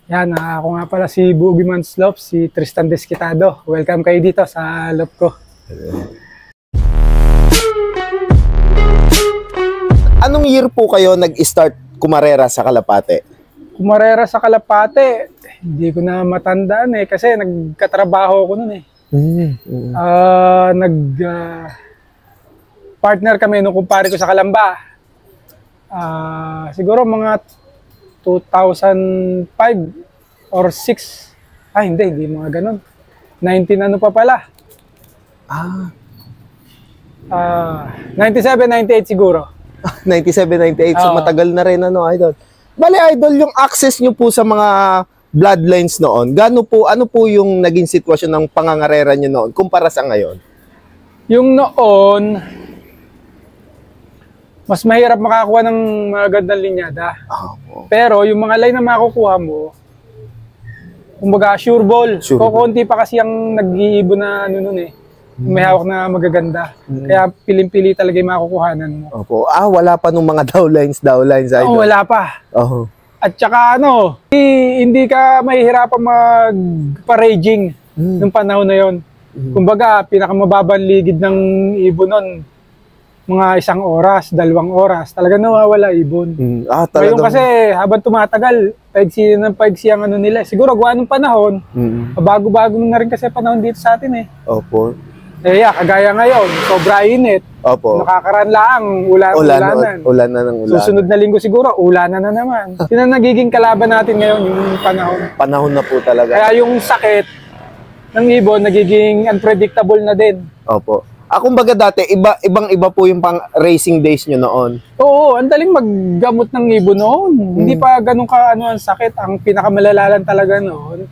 Yan, ako nga pala si Boogeyman's Love, si Tristan Desquitado. Welcome kayo dito sa love ko. Anong year po kayo nag-start kumarera sa Kalapate? Kumarera sa Kalapate, hindi ko na matandaan kasi nagkatrabaho ko nun partner kami nung kumpare ko sa Kalamba. Siguro mga 2005 or 6. Hindi mga ganun. 19 ano pa pala. 97, 98 siguro. 97, 98. So matagal na rin idol. Bale, idol, yung access nyo po sa mga bloodlines noon, ano po yung naging sitwasyon ng pangangarera nyo noon kumpara sa ngayon? Yung noon, mas mahirap makakuha ng magandang linyada. Pero yung mga line na makukuha mo, kumbaga sure ball. Kukunti pa kasi ang nag-iibon na may hawak na magaganda. Kaya piling-pili talaga yung makukuhanan mo. Opo. Wala pa nung mga downlines idol. Wala pa. At saka hindi ka mahihirapan magpa-raging nung panahon na yon. Kumbaga, pinakamababang ligid ng ibon nun, mga 1 oras, 2 oras, talaga nawawala ibon. Ngayon kasi habang tumatagal, paigsi ang nila. Siguro gawa ng panahon, bago-bago na rin kasi panahon dito sa atin Opo. Kagaya ngayon, sobra init. Opo. Nakakaraan lang, ulanan. Ulan na ng ulan. Susunod na linggo siguro, ulanan na naman. Yun ang nagiging kalaban natin ngayon, yung panahon. Panahon na po talaga. Kaya yung sakit ng ibon, nagiging unpredictable na din. Opo. Kumbaga dati, ibang-iba po yung pang racing days nyo noon. Oo, ang daling maggamot ng ibon noon. Hindi pa ganun ang sakit. Ang pinakamalalalan talaga noon,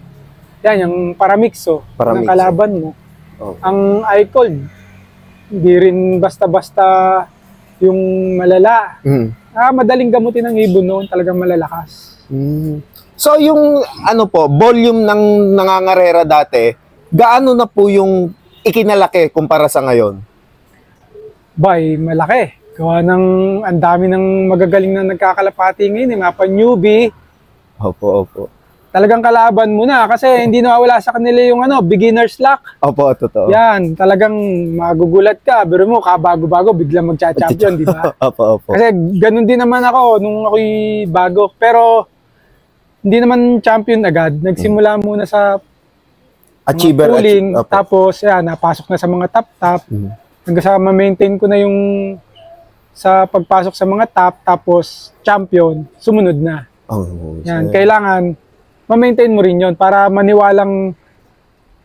yan, yung paramixo, ng kalaban mo. Ang I-cold, hindi rin basta-basta yung malala. Madaling gamutin ng ibon noon, talagang malalakas. So yung volume ng nangangarera dati, gaano na po yung ikinalaki kumpara sa ngayon? Malaki. Gawa ng ang dami ng magagaling na nagkakalapati ngayon, mga pa-newbie. Opo. Talagang kalaban mo na kasi hindi nawawala sa kanila yung beginner's luck. Opo, totoo. Yan, talagang magugulat ka. Pero mo, kabago-bago, biglang magcha-champion, di ba? Opo. Kasi ganun din naman ako nung ako'y bago. Pero hindi naman champion agad. Nagsimula muna sa achiever, pooling, tapos napasok na sa mga top. Hanggang sa ma-maintain ko na yung sa pagpasok sa mga top, tapos champion, sumunod na. Yan, kailangan ma-maintain mo rin yon para maniwalang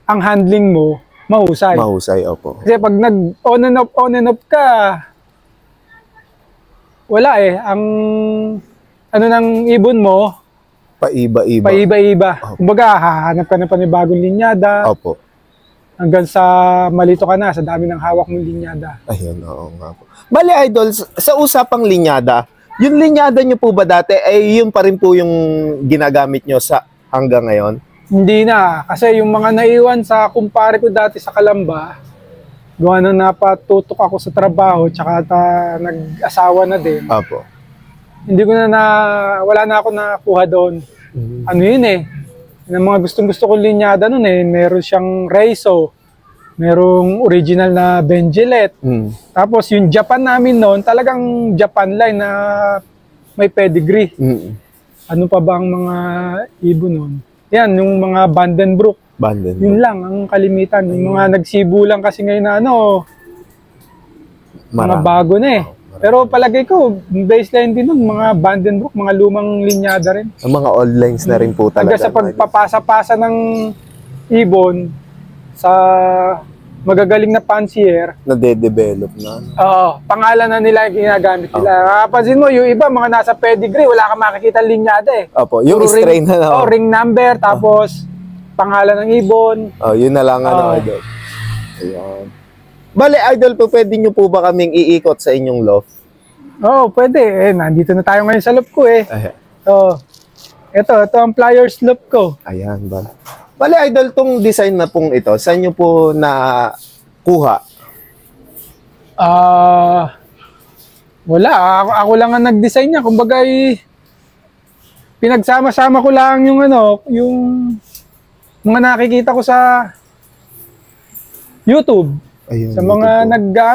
ang handling mo mahusay. Opo. Kasi pag nag-on and off ka, wala ang ng ibon mo, paiba-iba. Kumbaga, hahanap ka ng panibagong linyada. Opo. Hanggang sa malito ka na sa dami ng hawak mong linyada. Ayun, oo nga po. Bale, idol, sa usapang linyada, yung linyada nyo po ba dati, yun pa rin po yung ginagamit nyo sa hanggang ngayon? Hindi na. Kasi yung mga naiwan sa kumpare ko dati sa Kalamba, gawa na napatutok ako sa trabaho, tsaka nag-asawa na din. Opo. Hindi ko wala na ako nakuha doon. Yung mga gustong-gusto kong linyada nun meron siyang Reiso, merong original na Benjilet. Tapos yung Japan namin noon, talagang Japan line na may pedigree. Ano pa ba ang mga ibon noon? Yan, yung mga Vandenbroek. Yun lang ang kalimitan. Yung mga nagsibu lang kasi ngayon na mga bago na Pero palagay ko, baseline din nun, mga Vandenbroek, mga lumang linyada rin. Ang mga old lines na rin po talaga. Hanggang sa pagpapasa-pasa ng ibon sa magagaling na fancier. Na-de-develop na. Pangalan na nila yung ginagamit nila. Kapansin mo, yung iba, mga nasa pedigree, wala kang makikita linyada Opo, yung strain na ring number, tapos pangalan ng ibon. Yun na lang idol. Ayan. Bale, idol po, pwede nyo po ba kaming iikot sa inyong loft? Pwede. Nandito na tayo ngayon sa loft ko Ito ang pliers loft ko. Ayan, bale, idol, tong design na pong ito, saan nyo po nakuha? Wala. Ako lang ang nag-design niya. Kumbaga, Pinagsama-sama ko lang yung ano, yung mga nakikita ko sa YouTube. Ayun, Sa mga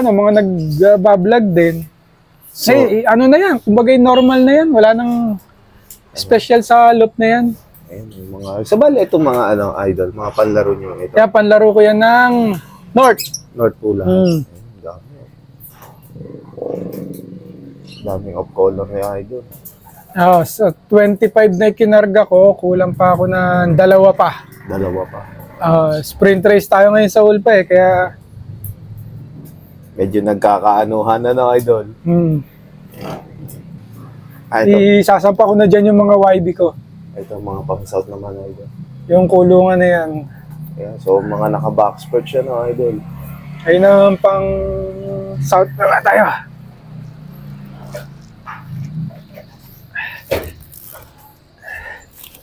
mga nag-vlog din. So, Ano na yan, kumbaga normal na yan, wala nang special sa loop na yan. ayun, yung mga, sa bali, itong mga idol, mga panlaro nyo ito. Kaya panlaro ko yan ng North. North Pula. Mm. Dami. Daming off color ni idol. Sa 25 na kinarga ko, kulang pa ako ng 2 pa. Dalawa pa. Sprint race tayo ngayon sa Ulpa kaya Medyo nagkakaanuhan na idol. Ito. isasampa ko na dyan yung mga YB ko. Ito mga pang-south naman idol. Yung kulungan na yan. Ayan, so mga naka-backspurt siya idol. Ayun naman pang south na tayo.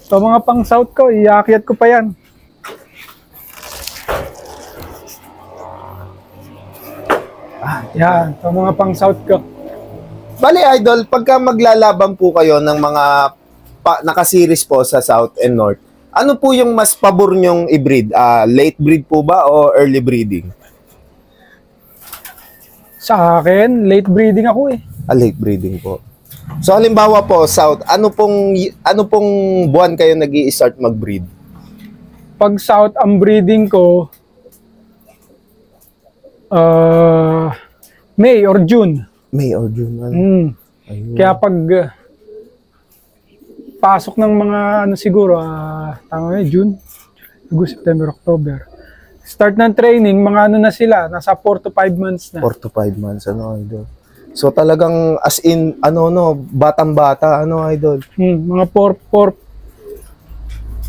So mga pang south ko, iakyat ko pa yan. Yan, so mga pang south ko. Bali idol, pagka maglalaban po kayo ng mga naka-series po sa South and North, ano po yung mas pabor nyong i-breed? Late breed po ba o early breeding? Sa akin, late breeding ako eh. Late breeding po. So halimbawa po, South, ano pong buwan kayo nag-i-start mag-breed? Pag south ang breeding ko, May or June. May or June. Ayun. Kaya pag pasok ng mga siguro, tama na, June, August, September, October. Start ng training, mga na sila, nasa 4 to 5 months na. 4 to 5 months, idol. So talagang as in, batang-bata, idol. Mga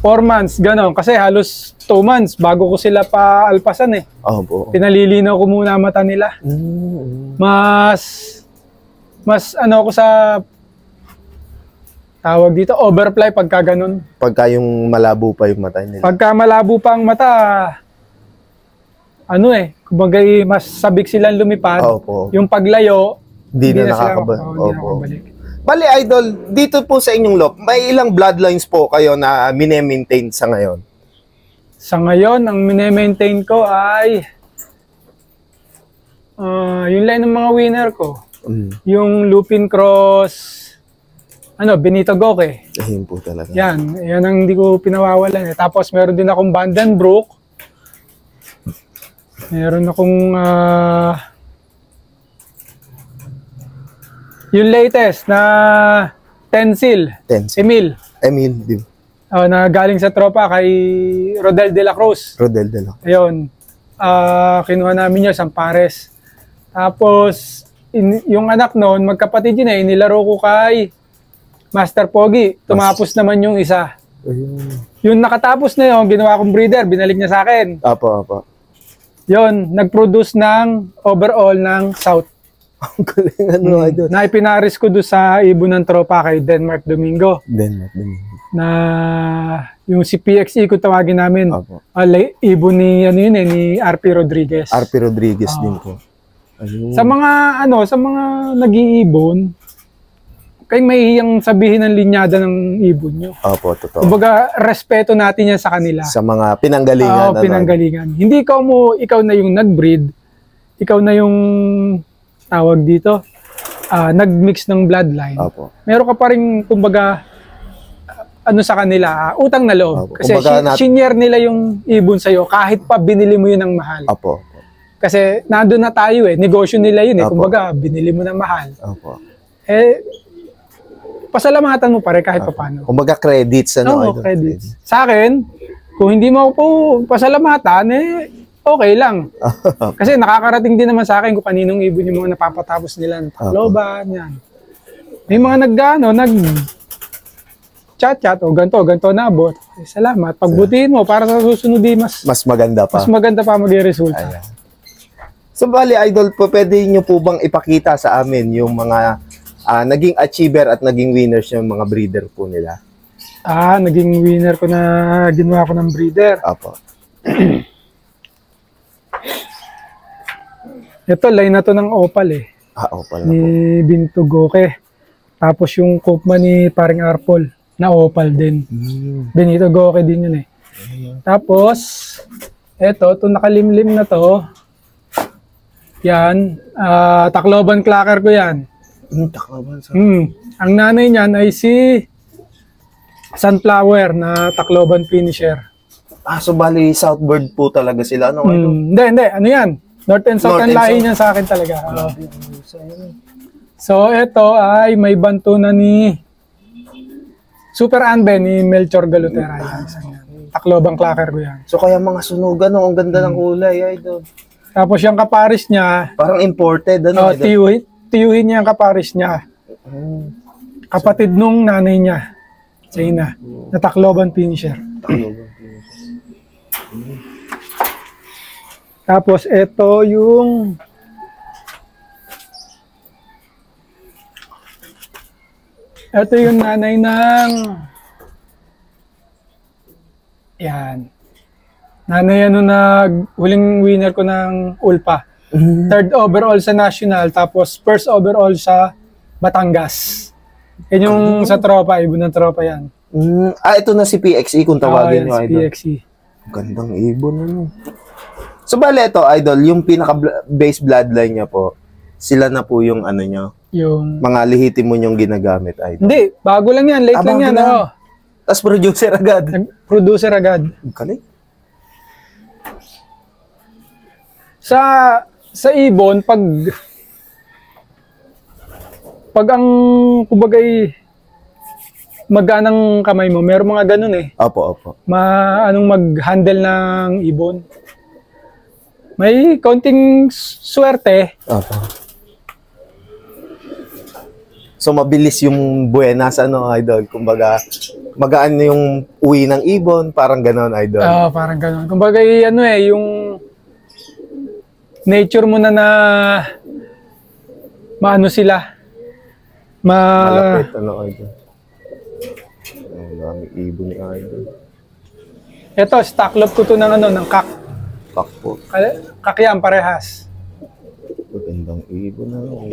4 months, gano'n. Kasi halos 2 months bago ko sila pa-alpasan eh. Po. Pinalilinaw ko muna mata nila. Mas ako sa tawag dito, overfly pagka ganun. Pagka yung malabo pa yung mata nila. Pagka malabo pa ang mata, kumbaga mas sabik silang lumipad. Opo. Yung paglayo, Hindi na nakakabalik. Bali, idol, dito po sa inyong loop, may ilang bloodlines po kayo na mine-maintain sa ngayon? Sa ngayon, ang mine-maintain ko ay yung line ng mga winner ko. Yung Lupin Cross, Benito Goke. Ayun po talaga. Yan ang hindi ko pinawawalan eh. Tapos meron din akong Vandenbroek. Meron akong yung latest na Tensil. Emil. Di ba? Na galing sa tropa kay Rodel de la Cruz. Ayun. Kinuha namin yun, Sampares. Tapos, yung anak noon, magkapatid yun eh, inilaro ko kay Master Pogi. Tumapos naman yung isa. Yung nakatapos na yun, ginawa kong breeder, binalik niya sa akin. Apo. Yun, nag-produce ng overall ng South. Ang galing idol. Na ipinaris ko doon sa ibon ng tropa kay Denmark Domingo. Na yung si PXE ko tawagin namin. Ibon ni ni RP Rodriguez. Din po. Ayun. Sa mga nag-iibon, kayong mahihiyang sabihin ng linyada ng ibon nyo. Totoo. Kumbaga, respeto natin yan sa kanila. Sa mga pinanggalingan. Pinanggalingan. Hindi ikaw na yung nag-breed, ikaw na yung tawag dito, nag-mix ng bloodline. Meron ka pa rin, kumbaga, sa kanila, utang na loob. Kasi senior nila yung ibon sa'yo, kahit pa binili mo yun ng mahal. Kasi nandun na tayo eh, negosyo nila yun eh. Kumbaga, binili mo ng mahal. Pasalamatan mo pa rin kahit pa paano. Kumbaga credits, credits. Sa akin, kung hindi mo po pasalamatan, okay lang. Kasi nakakarating din naman sa akin kung kaninong ibon yung mga napapatapos nila ng Tacloban, yan. May mga chat o ganto nabot. Salamat. Pagbutihin mo para sa susunod mas maganda pa. Mas maganda pa mag-resulta. So bali idol po, pwede niyo po bang ipakita sa amin yung mga naging achiever at naging winners yung mga breeder po nila? Naging winner ko na ginawa ko ng breeder. Ito, line na to ng Opal eh. Opal na ni po. Binto Goke. Tapos yung Kopma ni paring Arpol. na opal din. Benito Goke din yun eh. Tapos, ito nakalimlim na to. Yan, Tacloban Clacker ko yan. Tacloban sa... Ang nanay niyan ay si Sunflower na Tacloban Finisher. So bali Southbird po talaga sila. Ano? Hindi. Ano yan? North and South North ang and lahi South. niyan sa akin talaga. So, ito ay may banto na ni Super Anbe ni Melchor Galutera. Yan, isa yan. Tacloban Clacker ko yan. So kaya mga sunugan, no? Ang ganda ng kulay, idol. Tapos yung kaparis niya, Parang imported, ano? Idol? tiyuhin niya ang kaparis niya. Kapatid nung nanay niya. Sa ina. Na Tacloban Finisher. Tapos ito yung nanay ng yan. Nanay huling winner ko ng Ulpa. Third overall sa national, tapos first overall sa Batangas. Yan yung sa tropa, ibon ng tropa yan. Ito na si PXE kung tawagin nyo, si idol. PXE. Gandang ibon, ano. So, bale ito, idol, yung pinaka-base bloodline niya po, sila na po yung ano nyo, Yung... mga lihitin mo yung ginagamit, idol. Hindi, bago lang yan, late lang bago yan. lang. Oh. Tapos producer agad. Nag-producer agad. Galing. Sa ibon, pag ang kumbagay maganang kamay mo, meron mga ganun eh. Opo. Anong mag-handle ng ibon. May konting swerte. Opo. So, mabilis yung buenas, ano, idol? Kumbaga, magaan na yung uwi ng ibon, parang ganon, idol. Parang ganun. Kumbaga, yung nature mo na maano sila. Malapit, ano, idol. Ang dami ibon ni idol. Ito, stock love ko to ng kak. Kak po. Kak yan, parehas. Magandang ibon, ano.